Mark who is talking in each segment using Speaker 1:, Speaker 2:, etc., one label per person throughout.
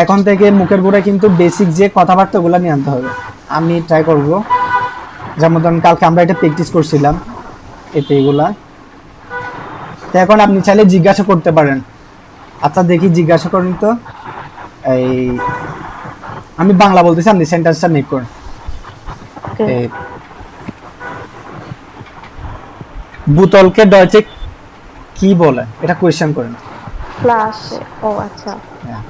Speaker 1: এখন থেকে মুখের গুড়ে কিন্তু বেসিক যে কথাবার্তাগুলো নিয়ে আনতে হবে। আমি ট্রাই করব, যেমন ধরুন কালকে আমরা এটা প্র্যাকটিস করছিলাম এতে এগুলা। তো এখন আপনি চাইলে জিজ্ঞাসা করতে পারেন। আচ্ছা দেখি, জিজ্ঞাসা করেন তো। এই আমি বাংলা বলতেছি, আপনি সেন্টেন্সটা মেক করেন।
Speaker 2: ওকে।
Speaker 1: এই বোতলকে ডয়চে কি বলে, এটা কোয়েশ্চেন করেন।
Speaker 2: ফ্লাশে, ও আচ্ছা।
Speaker 1: হ্যাঁ,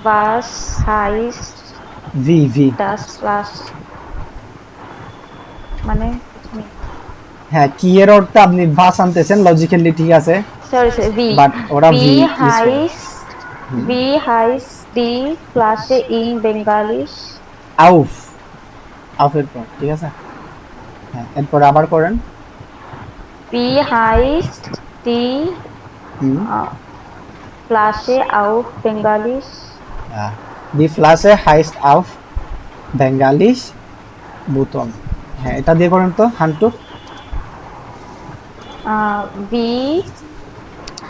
Speaker 2: Was heißt
Speaker 1: V V.
Speaker 2: das Flash? মানে কিছু নেই।
Speaker 1: হ্যাঁ, কি এর অর্থ আপনি ভাস আনতেছেন, লজিক্যালি ঠিক আছে,
Speaker 2: সরি সরি, ভি।
Speaker 1: বাট ওরা ভি
Speaker 2: Wie
Speaker 1: ইউজ করে।
Speaker 2: heißt wie heißt die Flasche in Bengalisch?
Speaker 1: আউফ, আউফের পর ঠিক আছে। হ্যাঁ, এরপর আবার করেন।
Speaker 2: Wie heißt die
Speaker 1: হুম,
Speaker 2: Flasche auf Bengalisch?
Speaker 1: দি ফ্লাসে হাইস্ট আউফ বেঙ্গালিশ বুতন। হ্যাঁ, এটা দিয়ে করেন তো হান্টু।
Speaker 2: Wie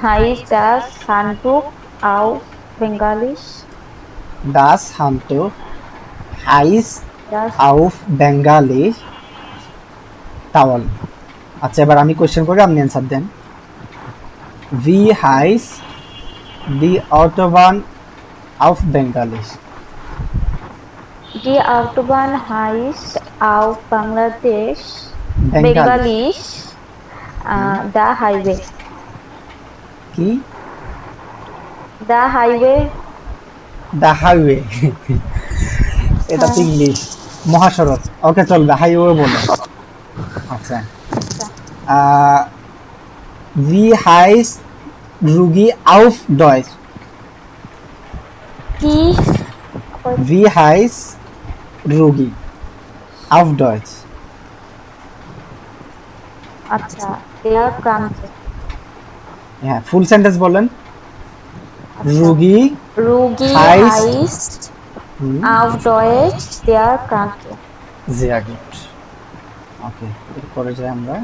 Speaker 2: heißt das Handtuch auf Bengalisch?
Speaker 1: দাস হান্টু হাইস
Speaker 2: Das
Speaker 1: আউফ বেঙ্গালিশ টাওয়াল। আচ্ছা, এবার আমি কোশ্চেন করি, আপনি অ্যান্সার দেন। ভি হাইস দি অটোবান আউফ বেঙ্গালিশ।
Speaker 2: Die Autobahn heißt auf Bangladesch
Speaker 1: বেঙ্গালিশ
Speaker 2: Bengalisch the highway.
Speaker 1: কি?
Speaker 2: The highway.
Speaker 1: The highway. এটা তো ইংলিশ, মহাসড়ক। ওকে চলবে, হাইওয়ে বলে। আচ্ছা, ভি হাইস রুগী আউফ ডয়েচ।
Speaker 2: Die
Speaker 1: ভি হাইস রুগী আউফ ডয়েচ।
Speaker 2: আচ্ছা, der Kranke.
Speaker 1: হ্যাঁ, ফুল সেন্টেন্স বলেন।
Speaker 2: আচ্ছা,
Speaker 1: রুগী
Speaker 2: Rugi
Speaker 1: হাইস।
Speaker 2: heißt auf Deutsch der Kranke.
Speaker 1: sehr gut. ওকে, এরপরে যাই আমরা।